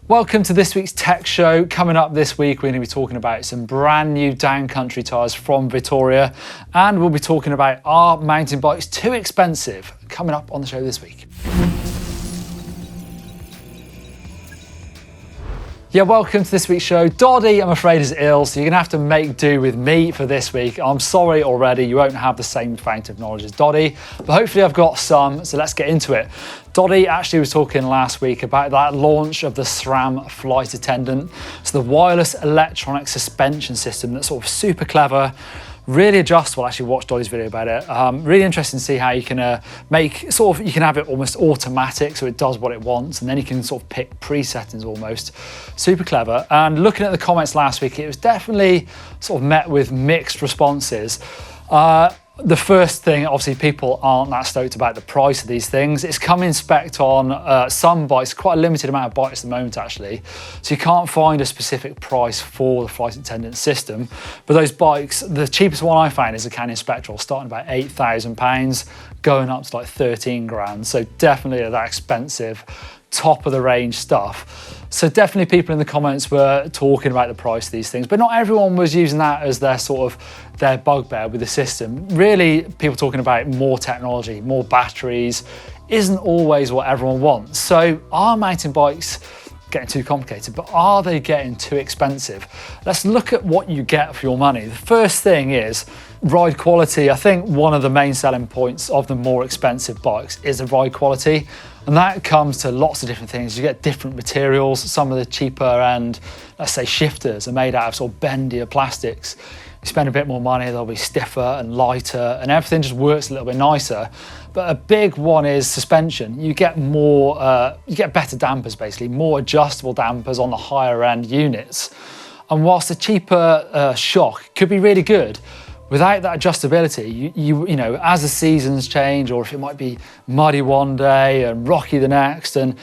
Welcome to this week's Tech Show. Coming up this week, we're going to be talking about some brand new downcountry tyres from Vittoria, and we'll be talking about are mountain bikes too expensive? Coming up on the show this week. Yeah, welcome to this week's show. Doddy, I'm afraid, is ill, so you're going to have to make do with me for this week. I'm sorry already, you won't have the same fount of knowledge as Doddy, but hopefully I've got some, so let's get into it. Doddy actually was talking last week about that launch of the SRAM flight attendant. So the wireless electronic suspension system that's sort of super clever, really adjustable. I actually watched Doddy's video about it. Really interesting to see how you can you can have it almost automatic, so it does what it wants, and then you can sort of pick presettings almost. Super clever. And looking at the comments last week, it was definitely sort of met with mixed responses. The first thing, obviously, people aren't that stoked about the price of these things. It's come in spec on some bikes, quite a limited amount of bikes at the moment actually. So you can't find a specific price for the flight attendant system. But those bikes, the cheapest one I found is a Canyon Spectral, starting about £8,000, going up to like 13 grand. So definitely that expensive, top of the range stuff. So definitely people in the comments were talking about the price of these things, but not everyone was using that as their bugbear with the system. Really, people talking about more technology, more batteries, isn't always what everyone wants. So are mountain bikes getting too complicated, but are they getting too expensive? Let's look at what you get for your money. The first thing is ride quality. I think one of the main selling points of the more expensive bikes is the ride quality. And that comes to lots of different things. You get different materials. Some of the cheaper end, let's say shifters, are made out of sort of bendier plastics. You spend a bit more money, they'll be stiffer and lighter, and everything just works a little bit nicer. But a big one is suspension. You get better dampers basically, more adjustable dampers on the higher end units. And whilst the cheaper shock could be really good, without that adjustability, you know, as the seasons change, or if it might be muddy one day and rocky the next, and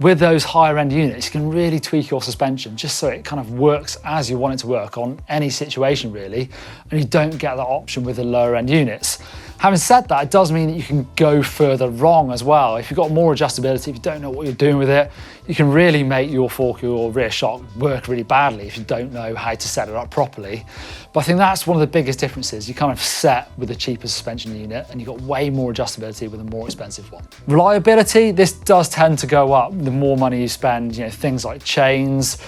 with those higher end units, you can really tweak your suspension just so it kind of works as you want it to work on any situation really, and you don't get that option with the lower end units. Having said that, it does mean that you can go further wrong as well. If you've got more adjustability, if you don't know what you're doing with it, you can really make your fork or rear shock work really badly if you don't know how to set it up properly. But I think that's one of the biggest differences. You kind of set with a cheaper suspension unit and you've got way more adjustability with a more expensive one. Reliability, this does tend to go up the more money you spend, you know, things like chains,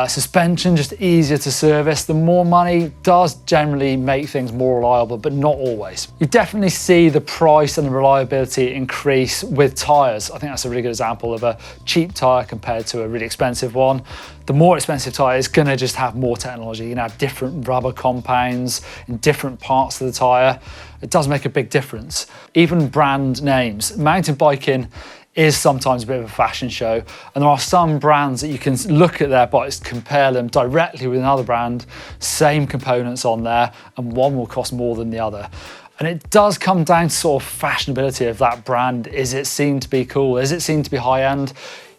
suspension, just easier to service. The more money does generally make things more reliable, but not always. You definitely see the price and the reliability increase with tyres. I think that's a really good example of a cheap tyre compared to a really expensive one. The more expensive tyre is going to just have more technology. You can have different rubber compounds in different parts of the tyre. It does make a big difference. Even brand names. Mountain biking is sometimes a bit of a fashion show, and there are some brands that you can look at their bikes, compare them directly with another brand, same components on there, and one will cost more than the other. And it does come down to sort of fashionability of that brand. Is it seen to be cool? Is it seen to be high end?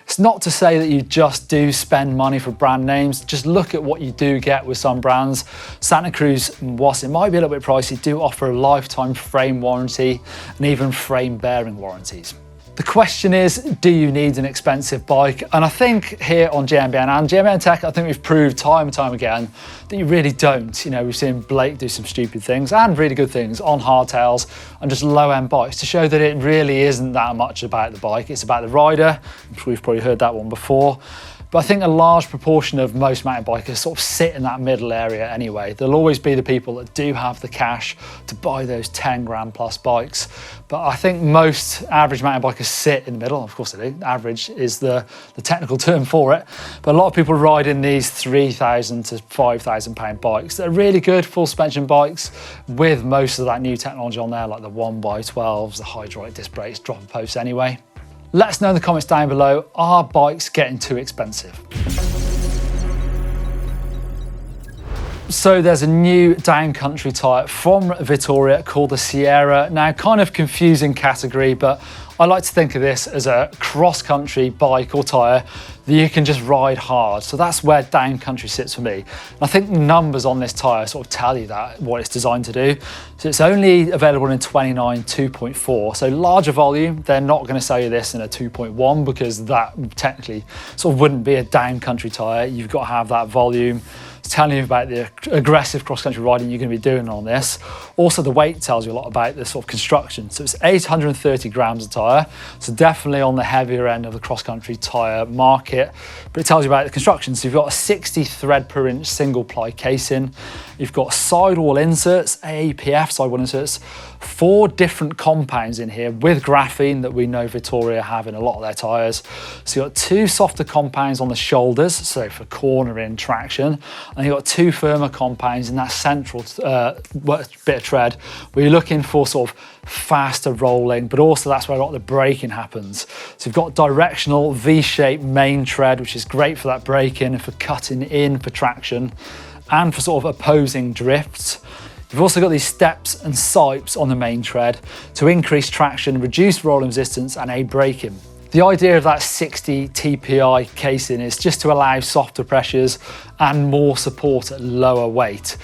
It's not to say that you just do spend money for brand names. Just look at what you do get with some brands. Santa Cruz, whilst it might be a little bit pricey, do offer a lifetime frame warranty and even frame bearing warranties. The question is, do you need an expensive bike? And I think here on GMBN and GMBN Tech, I think we've proved time and time again that you really don't. You know, we've seen Blake do some stupid things and really good things on hardtails and just low-end bikes to show that it really isn't that much about the bike. It's about the rider. I'm sure you've probably heard that one before. But I think a large proportion of most mountain bikers sort of sit in that middle area anyway. There'll always be the people that do have the cash to buy those 10 grand plus bikes. But I think most average mountain bikers sit in the middle. Of course they do. Average is the technical term for it. But a lot of people ride in these £3,000 to £5,000 bikes that are really good full suspension bikes with most of that new technology on there, like the 1x12s, the hydraulic disc brakes, dropper posts anyway. Let us know in the comments down below, are bikes getting too expensive? So there's a new downcountry tyre from Vittoria called the Sierra. Now, kind of confusing category, but I like to think of this as a cross-country bike or tyre that you can just ride hard. So that's where downcountry sits for me. And I think the numbers on this tyre sort of tell you that, what it's designed to do. So it's only available in 29 2.4, so larger volume. They're not going to sell you this in a 2.1 because that technically sort of wouldn't be a downcountry tyre. You've got to have that volume. Telling you about the aggressive cross-country riding you're going to be doing on this. Also, the weight tells you a lot about the sort of construction. So it's 830 grams of tyre, so definitely on the heavier end of the cross-country tyre market, but it tells you about the construction. So you've got a 60 thread per inch single ply casing, you've got sidewall inserts, AAPF sidewall inserts, 4 different compounds in here with graphene that we know Vittoria have in a lot of their tyres. So you've got 2 softer compounds on the shoulders, so for cornering traction, and you've got 2 firmer compounds in that central bit of tread where you're looking for sort of faster rolling, but also that's where a lot of the braking happens. So you've got directional V-shaped main tread, which is great for that braking and for cutting in for traction and for sort of opposing drifts. You've also got these steps and sipes on the main tread to increase traction, reduce rolling resistance and aid braking. The idea of that 60 TPI casing is just to allow softer pressures and more support at lower weight,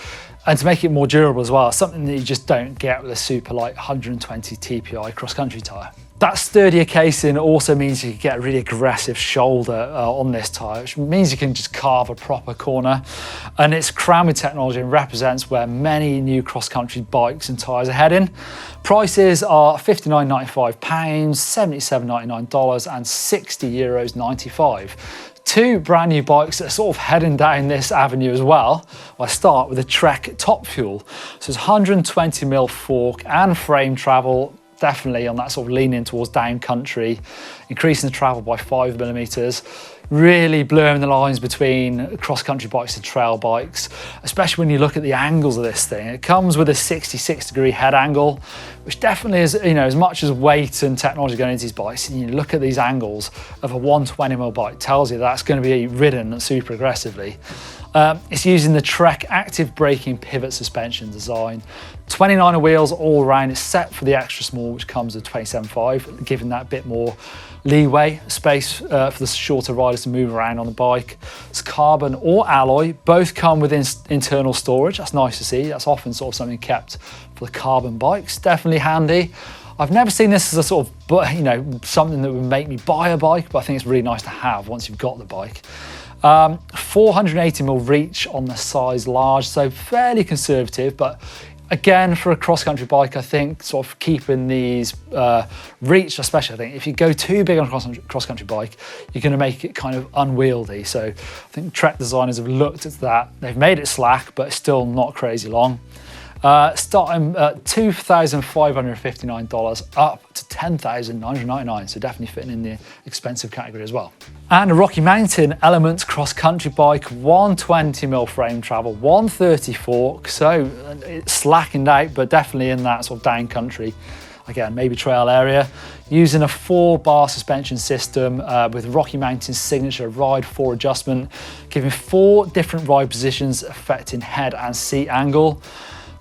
and to make it more durable as well, something that you just don't get with a super light 120 TPI cross-country tyre. That sturdier casing also means you can get a really aggressive shoulder on this tyre, which means you can just carve a proper corner. And it's crowned with technology and represents where many new cross-country bikes and tyres are heading. Prices are £59.95, $77.99 and €60.95. 2 brand new bikes that are sort of heading down this avenue as well. I start with the Trek Top Fuel. So it's 120mm fork and frame travel, definitely on that sort of leaning towards down country, increasing the travel by 5mm, really blurring the lines between cross-country bikes and trail bikes, especially when you look at the angles of this thing. It comes with a 66-degree head angle, which definitely is, you know, as much as weight and technology going into these bikes, and you look at these angles of a 120mm bike, tells you that's going to be ridden super aggressively. It's using the Trek active braking pivot suspension design. 29er wheels all around. It's set for the extra small, which comes with 27.5, giving that bit more leeway, space for the shorter riders to move around on the bike. It's carbon or alloy. Both come with internal storage. That's nice to see. That's often sort of something kept for the carbon bikes. Definitely handy. I've never seen this as a sort of, you know, something that would make me buy a bike, but I think it's really nice to have once you've got the bike. 480mm reach on the size large, so fairly conservative, but again, for a cross-country bike, I think sort of keeping these reach, especially I think if you go too big on a cross-country bike, you're going to make it kind of unwieldy. So I think Trek designers have looked at that. They've made it slack, but still not crazy long. Starting at $2,559 up to $10,999, so definitely fitting in the expensive category as well. And a Rocky Mountain Elements cross-country bike, 120mm frame travel, 130 fork, so it's slackened out, but definitely in that sort of down country, again, maybe trail area, using a 4-bar suspension system with Rocky Mountain's signature Ride 4 adjustment, giving 4 different ride positions affecting head and seat angle.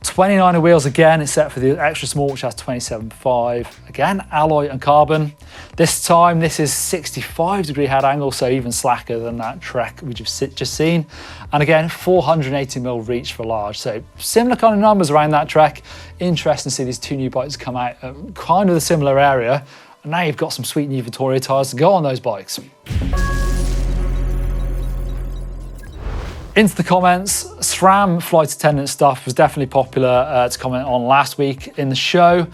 29er wheels again, it's set for the extra small, which has 27.5. Again, alloy and carbon. This time, this is 65-degree head angle, so even slacker than that Trek we just seen. And again, 480mm reach for large. So similar kind of numbers around that Trek. Interesting to see these 2 new bikes come out at kind of a similar area. And now you've got some sweet new Vittoria tyres to go on those bikes. Into the comments, SRAM flight attendant stuff was definitely popular to comment on last week in the show.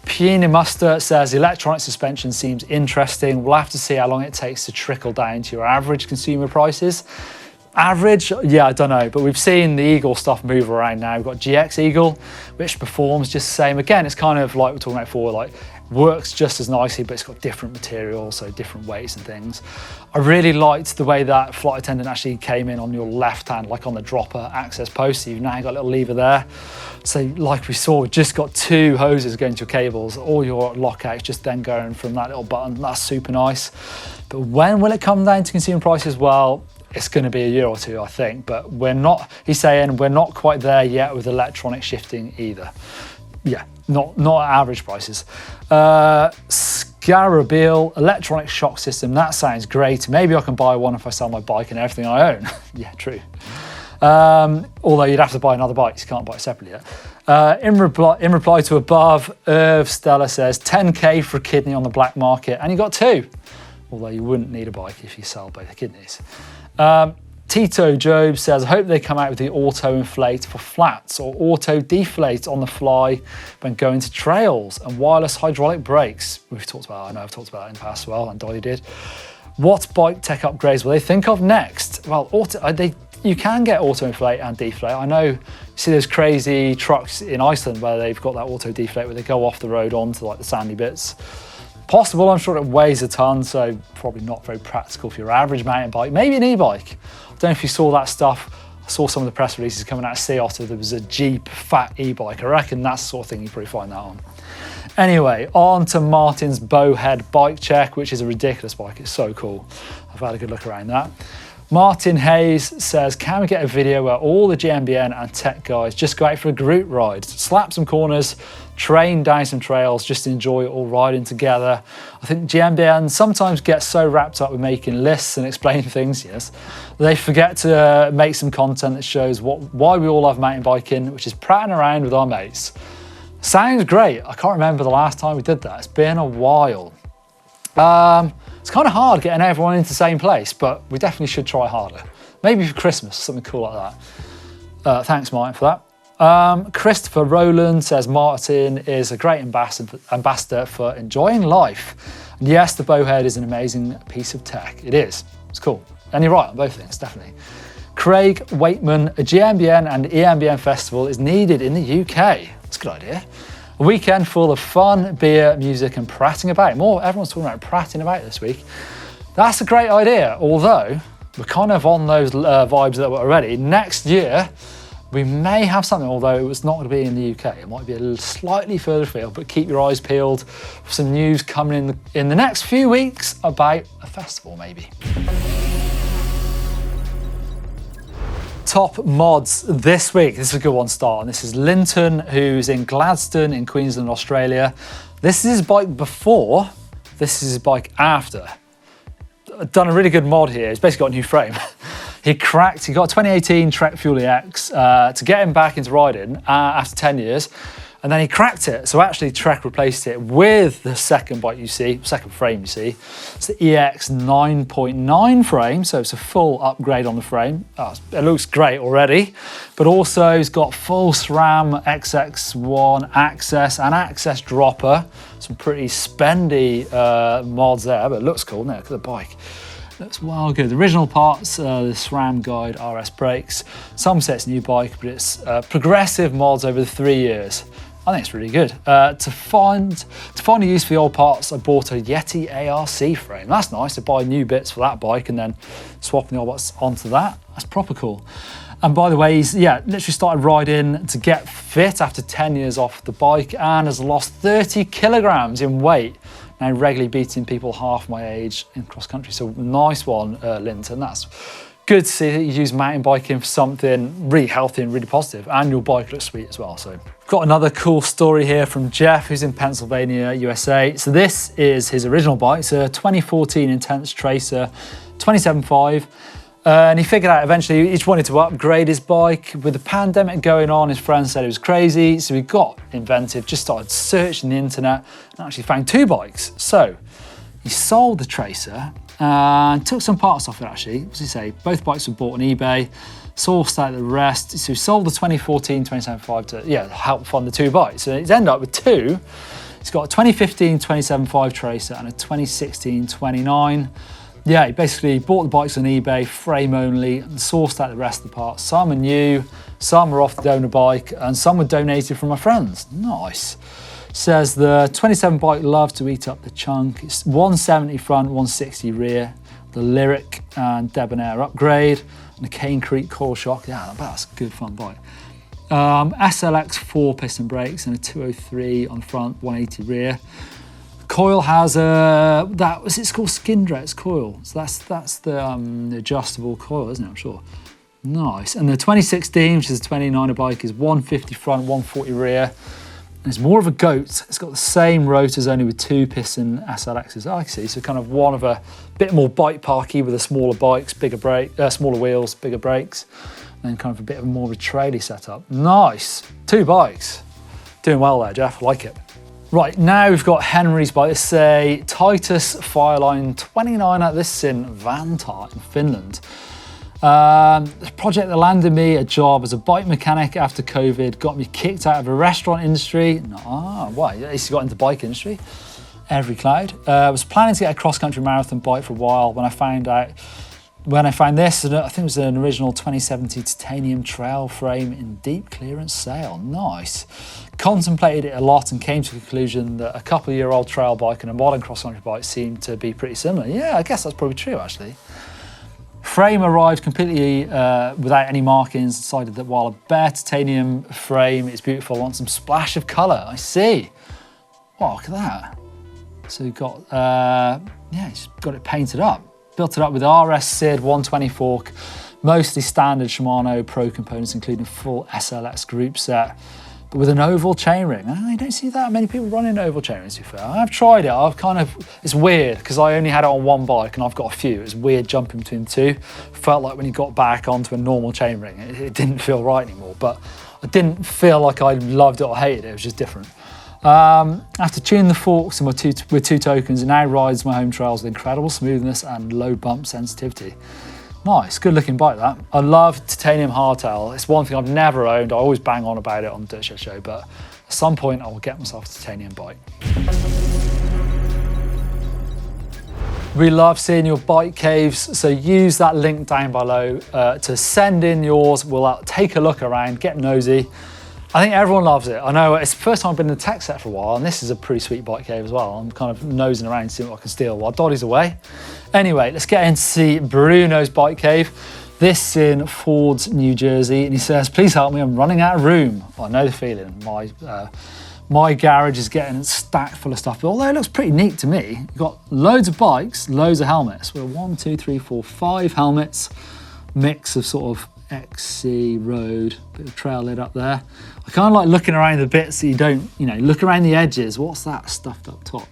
Peony Muster says electronic suspension seems interesting. We'll have to see how long it takes to trickle down to your average consumer prices. Average, yeah, I don't know, but we've seen the Eagle stuff move around now. We've got GX Eagle, which performs just the same. Again, it's kind of like we're talking about before, like works just as nicely, but it's got different materials, so different weights and things. I really liked the way that flight attendant actually came in on your left hand, like on the dropper access post. So you've now got a little lever there. So like we saw, we've just got 2 hoses going to your cables, all your lockouts just then going from that little button. That's super nice. But when will it come down to consumer prices? Well, it's going to be a year or two, I think, but he's saying we're not quite there yet with electronic shifting either. Yeah, not at average prices. Scarabil electronic shock system, that sounds great. Maybe I can buy one if I sell my bike and everything I own. Yeah, true. Although you'd have to buy another bike, you can't buy it separately yet. In reply to above, Irv Stella says 10k for a kidney on the black market, and you got 2. Although you wouldn't need a bike if you sell both the kidneys. Tito Job says, I hope they come out with the auto inflate for flats or auto deflate on the fly when going to trails, and wireless hydraulic brakes. We've talked about, I know I've talked about that in the past as well, and Dolly did. What bike tech upgrades will they think of next? Well, you can get auto inflate and deflate. I know you see those crazy trucks in Iceland where they've got that auto deflate where they go off the road onto like the sandy bits. Possible, I'm sure it weighs a ton, so probably not very practical for your average mountain bike. Maybe an e-bike. I don't know if you saw that stuff. I saw some of the press releases coming out of Sea Otter. There was a Jeep fat e-bike. I reckon that's the sort of thing you probably find that on. Anyway, on to Martin's Bowhead bike check, which is a ridiculous bike. It's so cool. I've had a good look around that. Martin Hayes says, can we get a video where all the GMBN and Tech guys just go out for a group ride, slap some corners, train down some trails, just enjoy it all riding together? I think GMBN sometimes gets so wrapped up with making lists and explaining things, yes, they forget to make some content that shows why we all love mountain biking, which is prattling around with our mates. Sounds great. I can't remember the last time we did that. It's been a while. It's kind of hard getting everyone into the same place, but we definitely should try harder. Maybe for Christmas, something cool like that. Thanks, Martin, for that. Christopher Rowland says Martin is a great ambassador for enjoying life. And yes, the Bowhead is an amazing piece of tech. It is. It's cool. And you're right on both things, definitely. Craig Waitman, a GMBN and EMBN festival is needed in the UK. That's a good idea. A weekend full of fun, beer, music and prattling about. Everyone's talking about prattling about this week. That's a great idea, although we're kind of on those vibes that were already. Next year, we may have something, although it's not going to be in the UK. It might be a little slightly further afield, but keep your eyes peeled for some news coming in the next few weeks about a festival, maybe. Top mods this week. This is a good one to start on. This is Linton, who's in Gladstone in Queensland, Australia. This is his bike before, this is his bike after. Done a really good mod here. He's basically got a new frame. He got a 2018 Trek Fuel EX to get him back into riding after 10 years. And then he cracked it. So actually Trek replaced it with the second frame you see. It's the EX 9.9 frame. So it's a full upgrade on the frame. It looks great already. But also it's got full SRAM XX1 access and access dropper. Some pretty spendy mods there, but it looks cool. Now look at the bike. Looks well good. The original parts, the SRAM guide RS brakes. Some say it's a new bike, but it's progressive mods over the 3 years. I think it's really good. To find a use for the old parts, I bought a Yeti ARC frame. That's nice to buy new bits for that bike and then swapping the old bits onto that. That's proper cool. And by the way, he's literally started riding to get fit after 10 years off the bike and has lost 30 kilograms in weight. Now regularly beating people half my age in cross country. So nice one, Linton. That's good to see that you use mountain biking for something really healthy and really positive, and your bike looks sweet as well. So got another cool story here from Jeff, who's in Pennsylvania, USA. So this is his original bike. It's a 2014 Intense Tracer 27.5. And he figured out eventually he just wanted to upgrade his bike. With the pandemic going on, his friends said it was crazy. So he got inventive, just started searching the internet and actually found 2 bikes. So he sold the Tracer and took some parts off it actually. What does he say? Both bikes were bought on eBay, sourced out the rest. So he sold the 2014 27.5 to help fund the 2 bikes. So he's ended up with 2. He's got a 2015 27.5 Tracer and a 2016 29. Yeah, he basically bought the bikes on eBay, frame only, and sourced out the rest of the parts. Some are new, some are off the donor bike, and some were donated from my friends. Nice. Says the 27 bike loves to eat up the chunk. It's 170 front, 160 rear, the Lyric and Debonair upgrade, and a Cane Creek coil shock. Yeah, that's a good fun bike. SLX 4 piston brakes and a 203 on the front, 180 rear. coil has a, it's called Skindred's coil. So that's the adjustable coil, isn't it? I'm sure. Nice. And the 2016, which is a 29er bike, is 150 front, 140 rear. And it's more of a goat. It's got the same rotors, only with 2 piston SLXs. I see. So kind of one of a bit more bike parky with the smaller bikes, smaller wheels, bigger brakes, and then kind of a bit of more of a trailer setup. Nice. 2 bikes. Doing well there, Jeff. I like it. Right, now we've got Henry's bike. It's a Titus Fireline 29er. This is in Vantaa in Finland. The project that landed me a job as a bike mechanic after COVID, got me kicked out of the restaurant industry. Why? At least you got into the bike industry. Every cloud. I was planning to get a cross-country marathon bike for a while when I found this, I think it was an original 2070 titanium trail frame in deep clearance sale. Nice. Contemplated it a lot and came to the conclusion that a couple-year-old trail bike and a modern cross-country bike seemed to be pretty similar. Yeah, I guess that's probably true, actually. Frame arrived completely without any markings. Decided that while a bare titanium frame is beautiful, I want some splash of colour. I see. Wow, look at that. So you've got, he's got it painted up. Built it up with RS SID 120 fork, mostly standard Shimano Pro components, including full SLX group set, but with an oval chainring. I don't see that many people running oval chainrings, to be fair. I've tried it. It's weird because I only had it on one bike and I've got a few. It was weird jumping between 2. Felt like when you got back onto a normal chainring, it didn't feel right anymore, but I didn't feel like I loved it or hated it. It was just different. After tuning the forks and with 2 tokens, it now rides my home trails with incredible smoothness and low bump sensitivity. Nice, good looking bike that. I love titanium hardtail. It's one thing I've never owned. I always bang on about it on the Dirt Shed Show, but at some point I will get myself a titanium bike. We love seeing your bike caves, so use that link down below to send in yours. We'll take a look around, get nosy. I think everyone loves it. I know it's the first time I've been in the tech set for a while, and this is a pretty sweet bike cave as well. I'm kind of nosing around, seeing what I can steal while Doddy's away. Anyway, let's get in to see Bruno's bike cave. This in Fords, New Jersey, and he says, please help me, I'm running out of room. I know the feeling. My garage is getting stacked full of stuff, but although it looks pretty neat to me, you've got loads of bikes, loads of helmets. We're 1, 2, 3, 4, 5 helmets, mix of sort of XC road, bit of trail lid up there. I kind of like looking around the bits that you don't, look around the edges. What's that stuffed up top?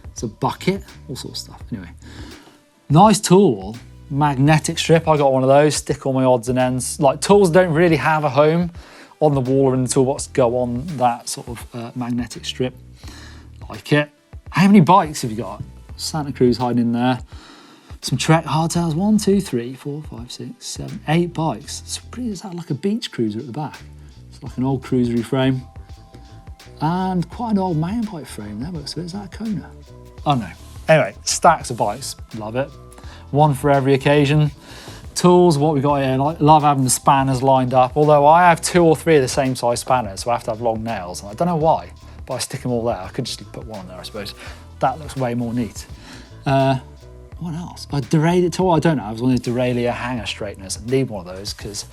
It's a bucket, all sorts of stuff. Anyway, nice tool, magnetic strip. I got one of those, stick all my odds and ends. Like tools don't really have a home on the wall or in the toolbox, go on that sort of magnetic strip. Like it. How many bikes have you got? Santa Cruz hiding in there. Some Trek hardtails, 1, 2, 3, 4, 5, 6, 7, 8 bikes. Is that like a beach cruiser at the back? It's like an old cruisery frame. And quite an old mountain bike frame there, looks a bit. Is that a Kona? Oh no. Anyway, stacks of bikes, love it. One for every occasion. Tools, what we got here, I love having the spanners lined up, although I have 2 or 3 of the same size spanners, so I have to have long nails, and I don't know why, but I stick them all there. I could just put one on there, I suppose. That looks way more neat. What else? A derailleur tool, I don't know. I was one of those derailleur hanger straighteners. I need one of those because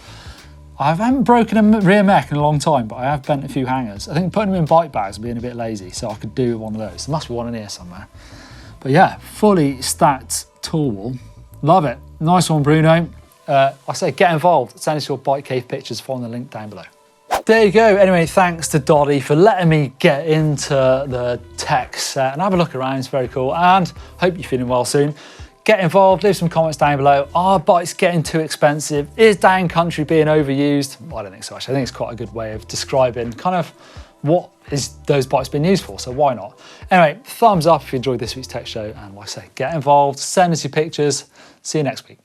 I haven't broken a rear mech in a long time, but I have bent a few hangers. I think putting them in bike bags and being a bit lazy, so I could do one of those. There must be one in here somewhere. But yeah, fully stacked tool wall. Love it. Nice one, Bruno. I say get involved. Send us your bike cave pictures, following the link down below. There you go. Anyway, thanks to Doddy for letting me get into the tech set and have a look around. It's very cool, and hope you're feeling well soon. Get involved, leave some comments down below. Are bikes getting too expensive? Is downcountry being overused? I don't think so, actually. I think it's quite a good way of describing kind of what is those bikes being used for, so why not? Anyway, thumbs up if you enjoyed this week's tech show, and like I say, get involved, send us your pictures. See you next week.